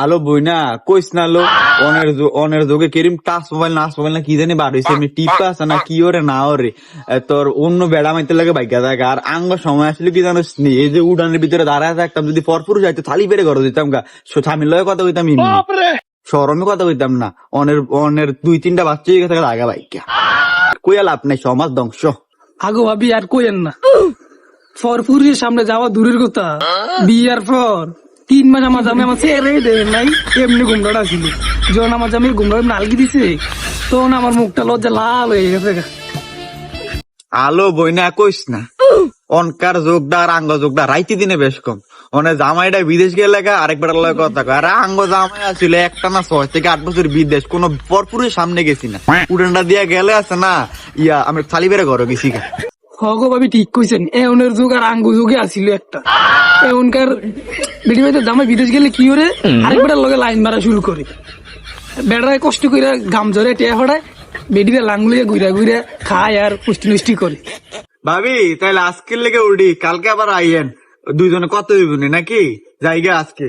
আলো বই না কইস না লো অনের যোগে কেরিম টাচ মোবাইল না কি জানি বার হইছে এমনি টিপা আছে না কি ওরে না ওরে তোর অন্য বেড়া মাইতে লাগে বাইকা থাকে আর আঙ্গ সময় আসলে কি জানোস নি এই যে উড়ানের ভিতরে দাঁড়ায় থাকতাম যদি পরপুরুষ যাইতো থালি পেরে ঘর দিতাম গা স্বামীর লগে কথা কইতাম এমনি সরমে কথা কইতাম না অনের 2-3টা বাচ্চা হয়ে গেছে আগা বাইকা কইয়া লাভ নাই সমাজ ধ্বংস। আগো ভাবি আর কইেন না, ফরফুরির সামনে যাওয়া দূরের কথা, বিয়ার পর 3 মাস আমার জামাই আমার ছেড়ে দেয় নাই, এমনি গুমড়া ছিল। যখন আমার জামাই গুমড়া নালগি দিছে তখন আমার মুখটা লজ্জা লাল হয়ে গেছে। আলো বইনা কইস না অনকার যোগদা আর আঙ্গ যোগদা রাইতি দিনে বেশ কম অনে জামাইটা বিদেশ গেলে আরেকবার লয় কথা কয় আর আঙ্গ জামাই আসছিল একটা না 6 থেকে 8 বছর বিদেশ কোন পরপুরের সামনে গেছি না উড়ানটা দিয়া গেলে আছে না ইয়া আমি খালি বেড়ে ঘরে গেছি গা। হগো ভাবি ঠিক কইছেন, এমনের যুগ আর আঙ্গু যুগে আসিল একটা। এমনকার বেটি ভাই জামাই বিদেশ গেলে কি করে আরেকবার লগে লাইন মারা শুরু করে, বেড়ায় কষ্ট করে গাম ঝরে টেয়া হড়ায়, বেটিরা লাঙ্গুলিয়ে ঘুরা ঘুরা খায় আর পুষ্টি নষ্টি করে। ভাবি তাইলে আজকের লেগে উড়ি কালকে আবার আইয়েন দুইজনে কত হইবনি নাকি জায়গা আজকে।